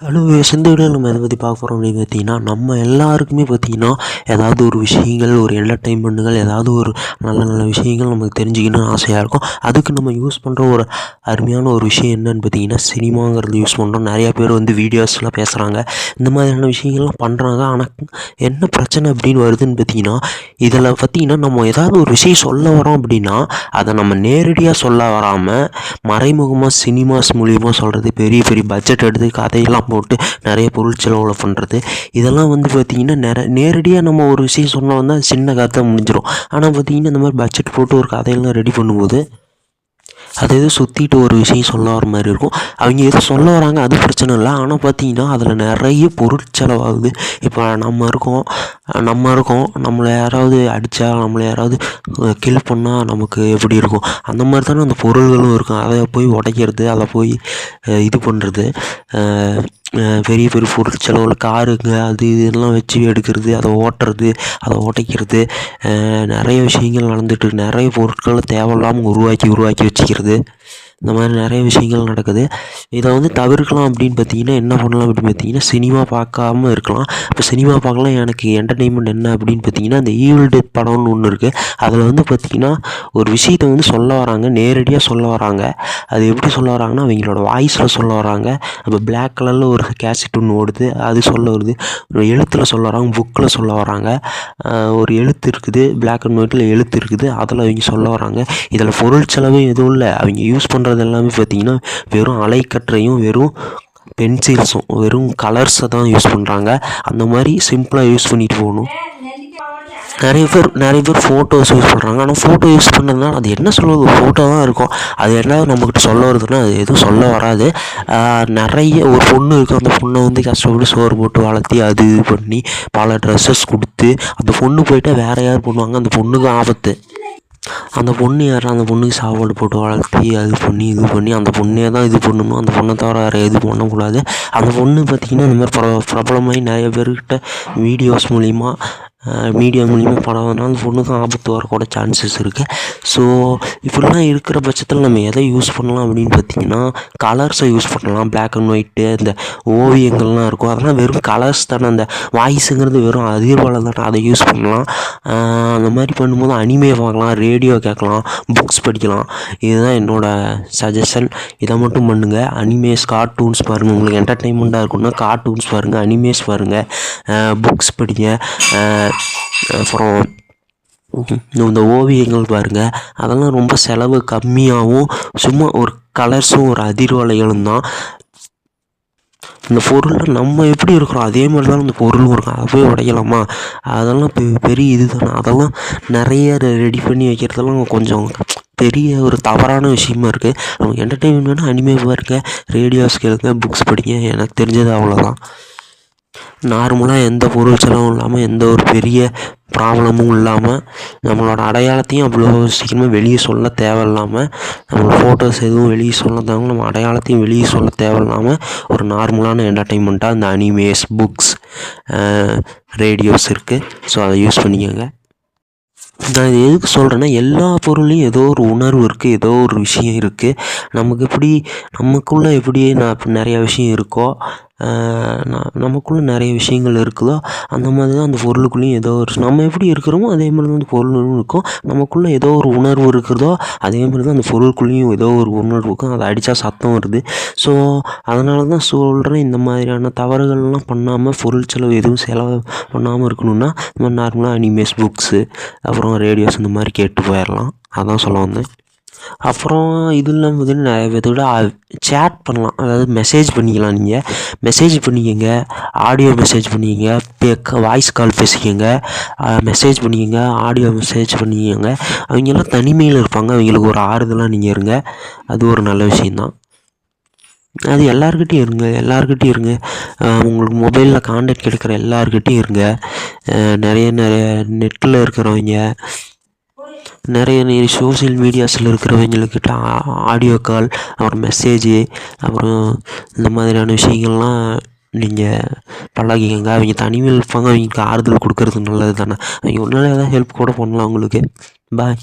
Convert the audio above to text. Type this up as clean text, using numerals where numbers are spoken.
Hello, இந்த வீடியோவில் நம்ம எதை பற்றி பார்க்க போகிறோம் அப்படின்னு பார்த்தீங்கன்னா, நம்ம எல்லாருக்குமே பார்த்தீங்கன்னா ஏதாவது ஒரு விஷயங்கள், ஒரு என்டர்டெயின்மெண்ட்டுகள், ஏதாவது ஒரு நல்ல நல்ல விஷயங்கள் நமக்கு தெரிஞ்சுக்கணும்னு ஆசையாக இருக்கும். அதுக்கு நம்ம யூஸ் பண்ணுற ஒரு அருமையான ஒரு விஷயம் என்னன்னு பார்த்தீங்கன்னா, சினிமாங்கிறது யூஸ் பண்ணுறோம். நிறையா பேர் வந்து வீடியோஸ்லாம் பேசுகிறாங்க, இந்த மாதிரியான விஷயங்கள்லாம் பண்ணுறாங்க. ஆனால் என்ன பிரச்சனை அப்படின்னு வருதுன்னு பார்த்தீங்கன்னா, இதில் பார்த்தீங்கன்னா நம்ம ஏதாவது ஒரு விஷயம் சொல்ல வரோம் அப்படின்னா, அதை நம்ம நேரடியாக சொல்ல வராமல் மறைமுகமாக சினிமாஸ் மூலியமாக சொல்கிறது, பெரிய பெரிய பட்ஜெட் எடுத்து கதையெல்லாம் போட்டு நிறைய பொருள் செலவில் பண்ணுறது, இதெல்லாம் வந்து பார்த்திங்கன்னா நேரடியாக நம்ம ஒரு விஷயம் சொன்னால் வந்து அது சின்ன கதை முடிஞ்சிடும். ஆனால் பார்த்திங்கன்னா இந்த மாதிரி பட்ஜெட் போட்டு ஒரு கதையெல்லாம் ரெடி பண்ணும்போது அது எதுவும் சுற்றிட்டு ஒரு விஷயம் சொல்ல வர மாதிரி இருக்கும். அவங்க எதுவும் சொல்ல வராங்க, அது பிரச்சனை இல்லை. ஆனால் பார்த்திங்கன்னா அதில் நிறைய பொருட்செலவாகுது. இப்போ நம்ம இருக்கோம் நம்மளை யாராவது அடித்தா, நம்மளை யாராவது கில் பண்ணால் நமக்கு எப்படி இருக்கும், அந்த மாதிரி தானே அந்த பொருள்களும் இருக்கும். அதை போய் உடைக்கிறது, அதை போய் இது பண்ணுறது, பெரிய பெரிய பொருட்செலவில் காருங்க அது இதெல்லாம் வச்சு எடுக்கிறது, அதை ஓட்டுறது, அதை உடைக்கிறது, நிறைய விஷயங்கள் நடந்துகிட்டு, நிறைய பொருட்களை தேவையில்லாமல் உருவாக்கி வச்சுக்கிறது, இந்த மாதிரி நிறைய விஷயங்கள் நடக்குது. இதை வந்து தவிர்க்கலாம் அப்படின்னு பார்த்தீங்கன்னா என்ன பண்ணலாம் அப்படின்னு பார்த்தீங்கன்னா, சினிமா பார்க்காம இருக்கலாம். இப்போ சினிமா பார்க்கலாம், எனக்கு என்டர்டெயின்மெண்ட் என்ன அப்படின்னு பார்த்தீங்கன்னா, இந்த ஈவில் டெத் படம்னு ஒன்று இருக்குது. அதில் வந்து பார்த்திங்கன்னா ஒரு விஷயத்தை வந்து சொல்ல வராங்க, நேரடியாக சொல்ல வராங்க. அது எப்படி சொல்ல வராங்கன்னா, அவங்களோட வாய்ஸில் சொல்ல வராங்க. அப்போ பிளாக் கலரில் ஒரு கேசட் ஒன்று ஓடுது, அது சொல்ல வருது. ஒரு எழுத்தில் சொல்ல வராங்க, புக்கில் சொல்ல வராங்க. ஒரு எழுத்து இருக்குது, பிளாக் அண்ட் ஒயிட்டில் எழுத்து இருக்குது, அதில் அவங்க சொல்ல வராங்க. இதில் பொருள் செலவு எதுவும் இல்லை. அவங்க யூஸ் பண்ணுறது எல்லாமே பார்த்திங்கன்னா வெறும் அலைக்கற்றையும், வெறும் பென்சில்ஸும், வெறும் கலர்ஸை தான் யூஸ் பண்ணுறாங்க. அந்த மாதிரி சிம்பிளாக யூஸ் பண்ணிட்டு போகணும். நிறைய பேர் ஃபோட்டோஸ் யூஸ் பண்ணுறாங்க. ஆனால் ஃபோட்டோ யூஸ் பண்ணதுனால அது என்ன சொல்வது, ஃபோட்டோ தான் இருக்கும். அது என்ன நம்மக்கிட்ட சொல்ல வருதுன்னா அது எதுவும் சொல்ல வராது. நிறைய ஒரு பொண்ணு இருக்குது, அந்த பொண்ணை வந்து கஷ்டப்பட்டு சோறு போட்டு வளர்த்தி அது இது பண்ணி பல ட்ரெஸ்ஸஸ் கொடுத்து அந்த பொண்ணு போயிட்டால் வேறு யார் பண்ணுவாங்க, அந்த பொண்ணுக்கு ஆபத்து. அந்த பொண்ணு யார், அந்த பொண்ணுக்கு சாப்பாடு போட்டு வளர்த்தி அது பண்ணி இது பண்ணி அந்த பொண்ணே தான் இது பண்ணணும். அந்த பொண்ணை தவிர வேறு எதுவும் பண்ணக்கூடாது. அந்த பொண்ணு பார்த்திங்கன்னா இந்த மாதிரி பிரபலமாகி நிறைய பேர்கிட்ட வீடியோஸ் மூலிமா, மீடியா மூலிமா பரவுறதுனால அந்த பொண்ணுக்கு ஆபத்து வரக்கூட சான்சஸ் இருக்குது. ஸோ இப்படிலாம் இருக்கிற பட்சத்தில் நம்ம எதை யூஸ் பண்ணலாம் அப்படின்னு பார்த்திங்கன்னா, கலர்ஸை யூஸ் பண்ணலாம். பிளாக் அண்ட் ஒயிட்டு, இந்த ஓவியங்கள்லாம் இருக்கும், அதெல்லாம் வெறும் கலர்ஸ் தானே. அந்த வாய்ஸுங்கிறது வெறும் அதிர்வலை தானே, அதை யூஸ் பண்ணலாம். அந்த மாதிரி பண்ணும்போது அனிமே பார்க்கலாம், ரேடியோ கேட்கலாம், புக்ஸ் படிக்கலாம். இதுதான் என்னோடய சஜஷன். இதை மட்டும் பண்ணுங்கள். அனிமேஸ், கார்ட்டூன்ஸ் பாருங்கள். உங்களுக்கு என்டர்டெயின்மெண்ட்டாக இருக்குன்னா கார்ட்டூன்ஸ் பாருங்கள், அனிமேஸ் பாருங்கள், புக்ஸ் படிங்க. அப்புறம் இந்த ஓவியங்கள் பாருங்கள். அதெல்லாம் ரொம்ப செலவு கம்மியாகவும், சும்மா ஒரு கலர்ஸும் ஒரு அதிர்வலைகளும் தான். இந்த பொருளில் நம்ம எப்படி இருக்கிறோம் அதே மாதிரி தான் அந்த பொருளும் இருக்கும். அதை போய் உடைக்கலாமா, அதெல்லாம் பெரிய இது தானே. அதெல்லாம் நிறைய ரெடி பண்ணி வைக்கிறதெல்லாம் கொஞ்சம் பெரிய ஒரு தவறான விஷயமா இருக்குது. நமக்கு என்டர்டெயின்மெண்ட்னா அனிமே பாருங்க, ரேடியோஸ் கேளுங்க, புக்ஸ் படிங்க. எனக்கு தெரிஞ்சது அவ்வளோதான். நார்மலாக எந்த பொருள் செலவும் இல்லாமல், எந்த ஒரு பெரிய ப்ராப்ளமும் இல்லாமல், நம்மளோட அடையாளத்தையும் அவ்வளோ சீக்கிரமாக வெளியே சொல்ல தேவையில்லாமல், நம்மளோட ஃபோட்டோஸ் எதுவும் வெளியே சொல்ல தேவை, நம்ம அடையாளத்தையும் வெளியே சொல்ல தேவையில்லாமல் ஒரு நார்மலான என்டர்டெயின்மெண்ட்டாக இந்த அனிமேஸ், புக்ஸ், ரேடியோஸ் இருக்குது. ஸோ அதை யூஸ் பண்ணிக்கோங்க. நான் இது எதுக்கு சொல்கிறேன்னா, எல்லா பொருளையும் ஏதோ ஒரு உணர்வு இருக்குது, ஏதோ ஒரு விஷயம் இருக்குது. நமக்குள்ளே எப்படி நிறையா விஷயம் இருக்கோ, நமக்குள்ளே நிறைய விஷயங்கள் இருக்குதோ, அந்த மாதிரி தான் அந்த பொருளுக்குள்ளேயும் ஏதோ ஒரு, நம்ம எப்படி இருக்கிறோமோ அதே மாதிரி தான் அந்த பொருளும் இருக்கும். நமக்குள்ளே ஏதோ ஒரு உணர்வு இருக்கிறதோ அதே மாதிரி தான் அந்த பொருளுக்குள்ளேயும் ஏதோ ஒரு உணர்வு இருக்கும். அதை அடித்தா சத்தம் வருது. ஸோ அதனால தான் சொல்கிறேன், இந்த மாதிரியான தவறுகள்லாம் பண்ணாமல், பொருள் செலவு எதுவும் செலவு பண்ணாமல் இருக்கணும்னா நம்ம நார்மலாக அனிமேஸ், புக்ஸு, அப்புறம் ரேடியோஸ் இந்த மாதிரி கேட்டு போயிடலாம். அதான் சொல்ல வந்தேன். அப்புறம் இது இல்லாமல் பார்த்திங்கன்னா நிறைய பேர்த்தோட சேட் பண்ணலாம், அதாவது மெசேஜ் பண்ணிக்கலாம். நீங்கள் மெசேஜ் பண்ணிக்கோங்க, ஆடியோ மெசேஜ் பண்ணிக்கோங்க, வாய்ஸ் கால் பேசிக்கோங்க, மெசேஜ் பண்ணிக்கோங்க, ஆடியோ மெசேஜ் பண்ணிக்கோங்க. அவங்கெல்லாம் தனிமையில் இருப்பாங்க, அவங்களுக்கு ஒரு ஆறுதலாக நீங்கள் இருங்க. அது ஒரு நல்ல விஷயந்தான். அது எல்லாருக்கிட்டையும் இருங்க. உங்களுக்கு மொபைலில் கான்டாக்ட் எடுக்கிற எல்லாருக்கிட்டையும் இருங்க. நிறைய நெட்டில் இருக்கிறவங்க, நிறைய சோஷியல் மீடியாஸில் இருக்கிறவங்கக்கிட்ட ஆடியோ கால், அப்புறம் மெசேஜு, அப்புறம் இந்த மாதிரியான விஷயங்கள்லாம் நீங்கள் பழகிக்கங்க. அவங்க தனிமையில் இருப்பாங்க, அவங்களுக்கு ஆறுதல் கொடுக்கறது நல்லது தானே. அவங்க ஒன்றால் ஏதாவது ஹெல்ப் கூட பண்ணலாம் உங்களுக்கு. பாய்.